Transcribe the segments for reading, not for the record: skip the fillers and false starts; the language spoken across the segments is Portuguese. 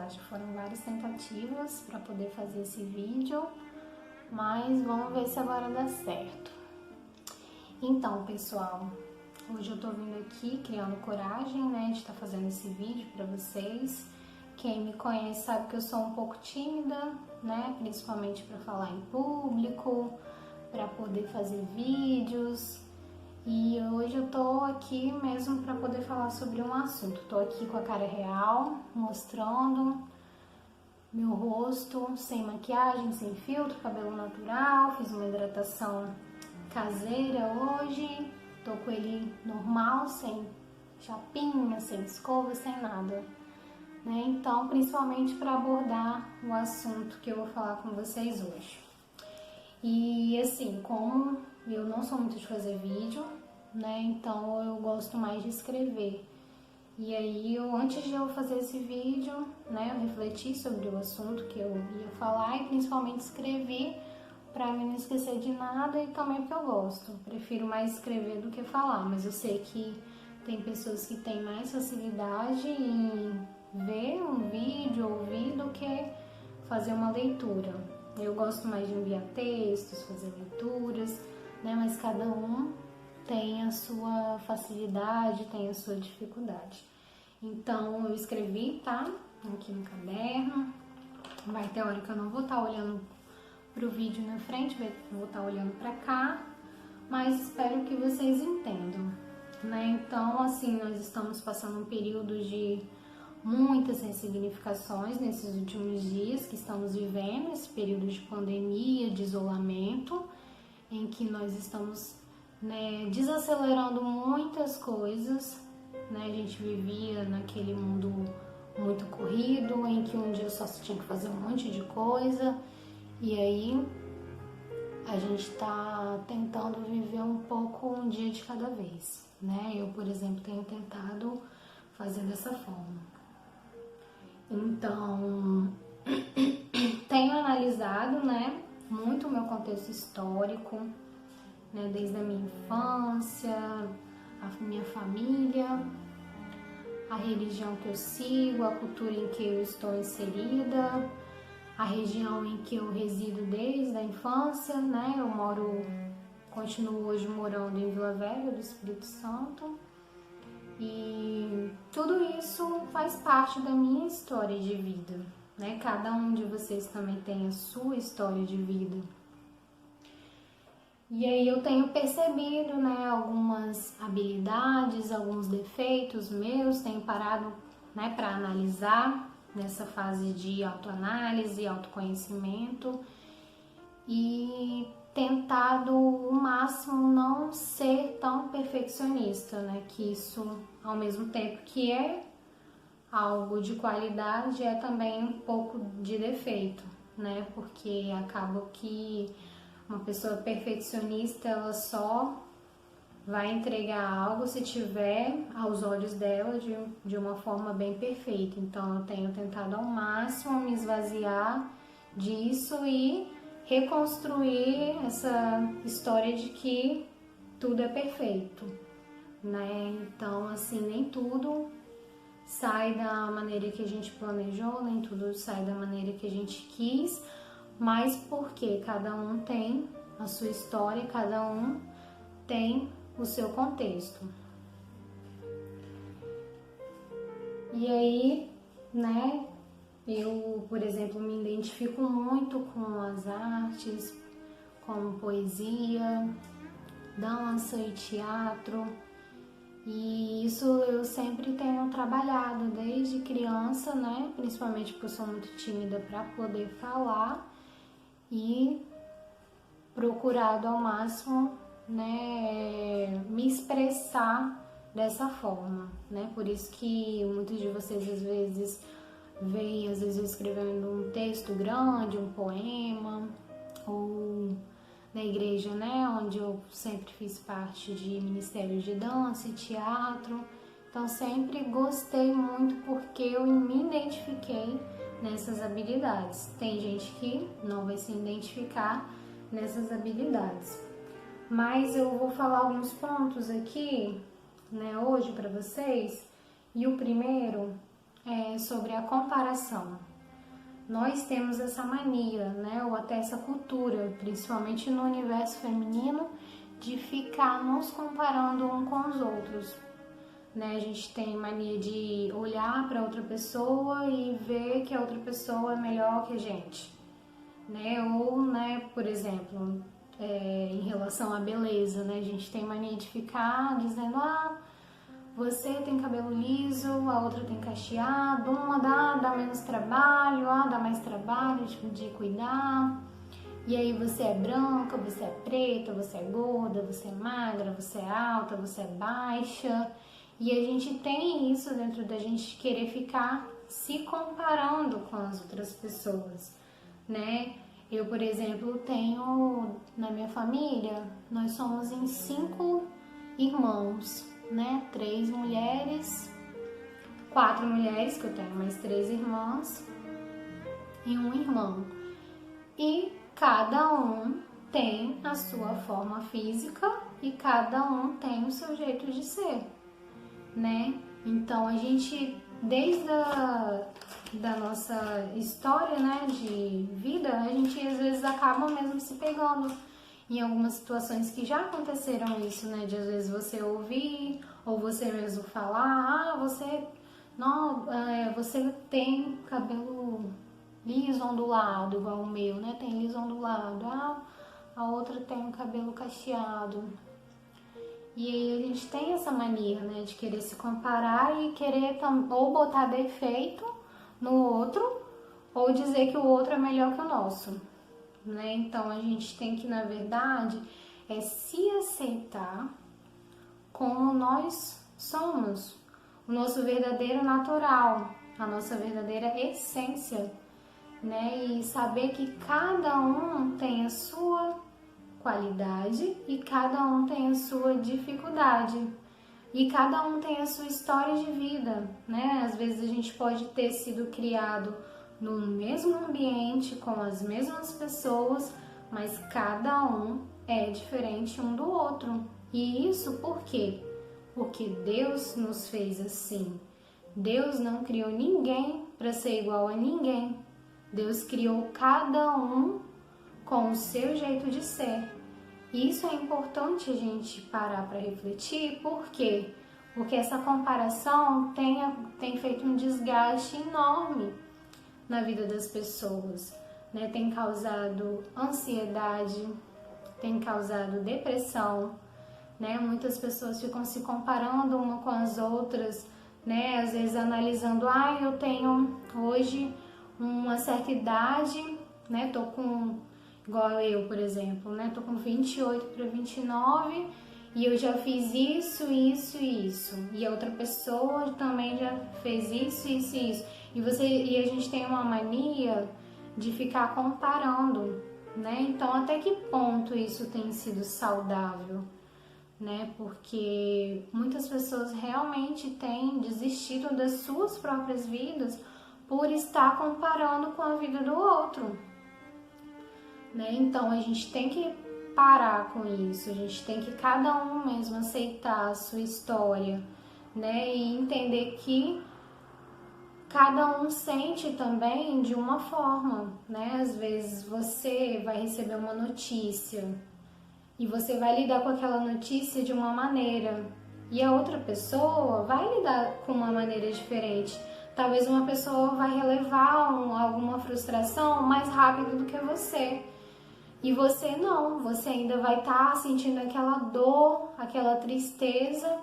verdade. Foram várias tentativas para poder fazer esse vídeo, mas vamos ver se agora dá certo. Então, pessoal, hoje eu tô vindo aqui criando coragem, né, de estar fazendo esse vídeo para vocês. Quem me conhece sabe que eu sou um pouco tímida, né, principalmente para falar em público, para poder fazer vídeos. E hoje eu tô aqui mesmo para poder falar sobre um assunto. Tô aqui com a cara real, mostrando meu rosto, sem maquiagem, sem filtro, cabelo natural. Fiz uma hidratação caseira hoje. Tô com ele normal, sem chapinha, sem escova, sem nada, né? Então, principalmente para abordar o assunto que eu vou falar com vocês hoje. E assim, como eu não sou muito de fazer vídeo, né? Então eu gosto mais de escrever. E aí, antes de eu fazer esse vídeo, né, eu refleti sobre o assunto que eu ia falar e principalmente escrevi para mim não esquecer de nada e também porque eu gosto. Prefiro mais escrever do que falar, mas eu sei que tem pessoas que têm mais facilidade em ver um vídeo, ouvir, do que fazer uma leitura. Eu gosto mais de enviar textos, fazer leituras, né? Mas cada um tem a sua facilidade, tem a sua dificuldade. Então eu escrevi, tá? Aqui no caderno. Vai ter hora que eu não vou estar olhando pro vídeo na frente, vou estar olhando para cá, mas espero que vocês entendam, né? Então, assim, nós estamos passando um período de muitas ressignificações nesses últimos dias que estamos vivendo, esse período de pandemia, de isolamento, em que nós estamos, né, desacelerando muitas coisas, né? A gente vivia naquele mundo muito corrido, em que um dia só se tinha que fazer um monte de coisa, e aí a gente tá tentando viver um pouco um dia de cada vez, né? Eu, por exemplo, tenho tentado fazer dessa forma. Então, tenho analisado, né, muito o meu contexto histórico, né, desde a minha infância, a minha família, a religião que eu sigo, a cultura em que eu estou inserida, a região em que eu resido desde a infância, né, continuo hoje morando em Vila Velha do Espírito Santo. E tudo isso faz parte da minha história de vida, né? Cada um de vocês também tem a sua história de vida. E aí eu tenho percebido, né, algumas habilidades, alguns defeitos meus, tenho parado, né, para analisar nessa fase de autoanálise, autoconhecimento e tentado o máximo não ser tão perfeccionista, né? Que isso, ao mesmo tempo que é algo de qualidade, é também um pouco de defeito, né? Porque acaba que uma pessoa perfeccionista, ela só vai entregar algo se tiver aos olhos dela de uma forma bem perfeita. Então eu tenho tentado ao máximo me esvaziar disso e reconstruir essa história de que tudo é perfeito, né? Então, assim, nem tudo sai da maneira que a gente planejou, nem tudo sai da maneira que a gente quis, mas porque cada um tem a sua história, cada um tem o seu contexto. E aí, né, eu, por exemplo, me identifico muito com as artes, como poesia, dança e teatro. E isso eu sempre tenho trabalhado desde criança, né? Principalmente porque eu sou muito tímida para poder falar e procurado ao máximo, né, me expressar dessa forma, né? Por isso que muitos de vocês às vezes veem, às vezes eu escrevendo um texto grande, um poema, ou na igreja, né, onde eu sempre fiz parte de ministérios de dança e teatro. Então sempre gostei muito porque eu me identifiquei nessas habilidades. Tem gente que não vai se identificar nessas habilidades. Mas eu vou falar alguns pontos aqui, né, hoje para vocês. E o primeiro sobre a comparação. Nós temos essa mania, né, ou até essa cultura, principalmente no universo feminino, de ficar nos comparando um com os outros. Né? A gente tem mania de olhar para outra pessoa e ver que a outra pessoa é melhor que a gente. Né? Ou, né, por exemplo, em relação à beleza, né? A gente tem mania de ficar dizendo, você tem cabelo liso, a outra tem cacheado, uma dá menos trabalho, dá mais trabalho de cuidar. E aí você é branca, você é preta, você é gorda, você é magra, você é alta, você é baixa. E a gente tem isso dentro da gente querer ficar se comparando com as outras pessoas, né? Eu, por exemplo, tenho na minha família, nós somos em 5 irmãos, né? 3 mulheres, 4 mulheres, que eu tenho mais 3 irmãs e um irmão. E cada um tem a sua forma física e cada um tem o seu jeito de ser, né? Então a gente, desde da nossa história, né, de vida, a gente às vezes acaba mesmo se pegando em algumas situações que já aconteceram isso, né, de às vezes você ouvir ou você mesmo falar, você tem cabelo liso ondulado, igual o meu, né, tem liso ondulado, a outra tem um cabelo cacheado. E aí a gente tem essa mania, né, de querer se comparar e querer ou botar defeito no outro ou dizer que o outro é melhor que o nosso, né? Então a gente tem que, na verdade, se aceitar como nós somos, o nosso verdadeiro natural, a nossa verdadeira essência, né? E saber que cada um tem a sua qualidade e cada um tem a sua dificuldade e cada um tem a sua história de vida, né? Às vezes a gente pode ter sido criado no mesmo ambiente com as mesmas pessoas, mas cada um é diferente um do outro. E isso por quê? Porque Deus nos fez assim. Deus não criou ninguém para ser igual a ninguém. Deus criou cada um com o seu jeito de ser. E isso é importante a gente parar para refletir, por quê? Porque essa comparação tem feito um desgaste enorme na vida das pessoas, né? Tem causado ansiedade, tem causado depressão, né? Muitas pessoas ficam se comparando uma com as outras, né? Às vezes analisando, eu tenho hoje uma certa idade, né? Tô com, igual eu, por exemplo, né? Tô com 28 para 29 e eu já fiz isso, isso e isso. E a outra pessoa também já fez isso, isso e isso. E a gente tem uma mania de ficar comparando, né? Então, até que ponto isso tem sido saudável, né? Porque muitas pessoas realmente têm desistido das suas próprias vidas por estar comparando com a vida do outro, né? Então, a gente tem que parar com isso, a gente tem que cada um mesmo aceitar a sua história, né? E entender que cada um sente também de uma forma, né? Às vezes você vai receber uma notícia e você vai lidar com aquela notícia de uma maneira e a outra pessoa vai lidar com uma maneira diferente. Talvez uma pessoa vai relevar alguma frustração mais rápido do que você. E você não, você ainda vai estar sentindo aquela dor, aquela tristeza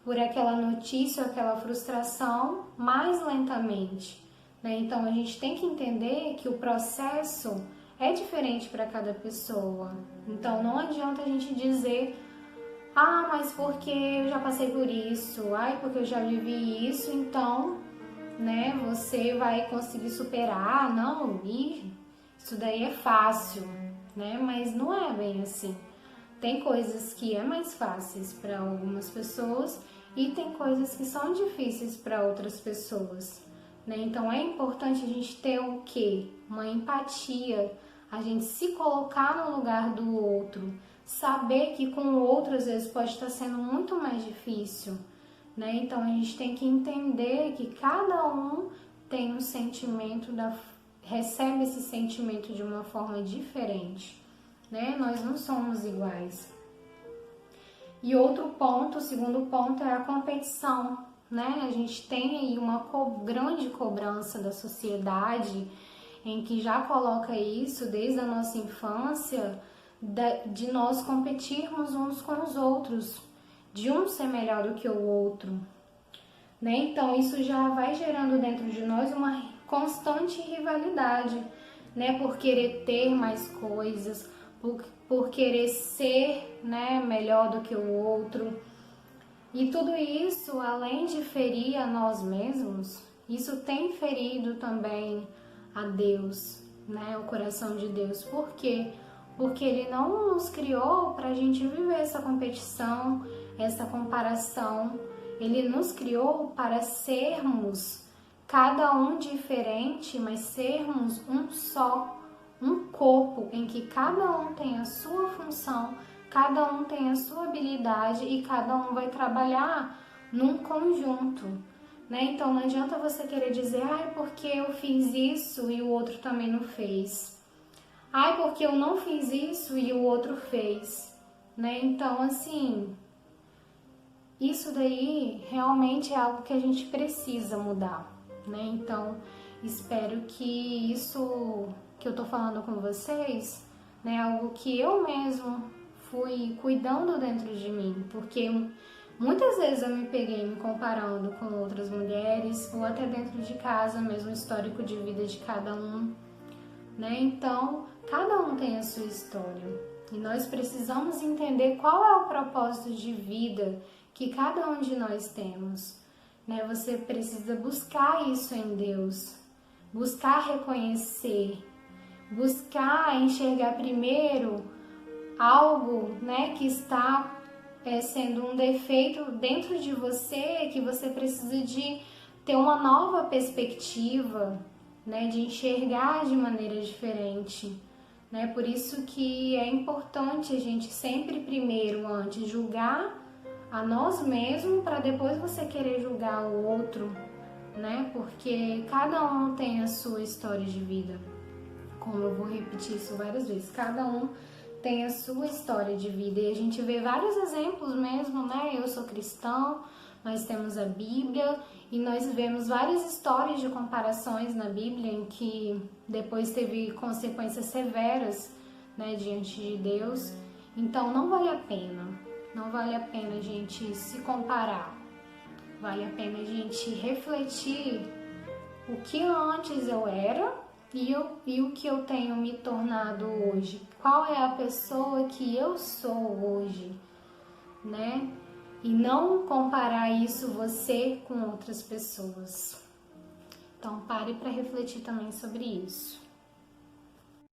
por aquela notícia, aquela frustração mais lentamente, né? Então a gente tem que entender que o processo é diferente para cada pessoa. Então não adianta a gente dizer, mas porque eu já passei por isso, porque eu já vivi isso, então, né, você vai conseguir superar. Não, isso daí é fácil, né? Mas não é bem assim. Tem coisas que é mais fáceis para algumas pessoas e tem coisas que são difíceis para outras pessoas, né? Então é importante a gente ter o quê? Uma empatia, a gente se colocar no lugar do outro, saber que com o outro às vezes pode estar sendo muito mais difícil, né? Então a gente tem que entender que cada um tem um sentimento, recebe esse sentimento de uma forma diferente, né? Nós não somos iguais. E outro ponto, o segundo ponto, é a competição, né? A gente tem aí uma grande cobrança da sociedade em que já coloca isso desde a nossa infância, de nós competirmos uns com os outros, de um ser melhor do que o outro, né? Então isso já vai gerando dentro de nós uma constante rivalidade, né? Por querer ter mais coisas, por querer ser, né, melhor do que o outro. E tudo isso, além de ferir a nós mesmos, isso tem ferido também a Deus, né, o coração de Deus. Por quê? Porque Ele não nos criou para a gente viver essa competição, essa comparação. Ele nos criou para sermos cada um diferente, mas sermos um só, um corpo em que cada um tem a sua função, cada um tem a sua habilidade e cada um vai trabalhar num conjunto, né? Então não adianta você querer dizer, ai, porque eu fiz isso e o outro também não fez. Ai, porque eu não fiz isso e o outro fez, né? Então, assim, isso daí realmente é algo que a gente precisa mudar, né? Então, espero que isso que eu tô falando com vocês, né, é algo que eu mesmo fui cuidando dentro de mim, porque muitas vezes eu me peguei me comparando com outras mulheres, ou até dentro de casa mesmo, o histórico de vida de cada um, né? Então, cada um tem a sua história e nós precisamos entender qual é o propósito de vida que cada um de nós temos, né? Você precisa buscar isso em Deus, buscar reconhecer, buscar enxergar primeiro algo, né, que está sendo um defeito dentro de você, que você precisa de ter uma nova perspectiva, né, de enxergar de maneira diferente, né? Por isso que é importante a gente sempre primeiro, antes, julgar a nós mesmos para depois você querer julgar o outro, né? Porque cada um tem a sua história de vida. Como eu vou repetir isso várias vezes, cada um tem a sua história de vida e a gente vê vários exemplos mesmo, né? Eu sou cristão, nós temos a Bíblia e nós vemos várias histórias de comparações na Bíblia em que depois teve consequências severas, né, diante de Deus. Então não vale a pena a gente se comparar, vale a pena a gente refletir o que antes eu era e o que eu tenho me tornado hoje. Qual é a pessoa que eu sou hoje, né? E não comparar isso você com outras pessoas. Então pare para refletir também sobre isso.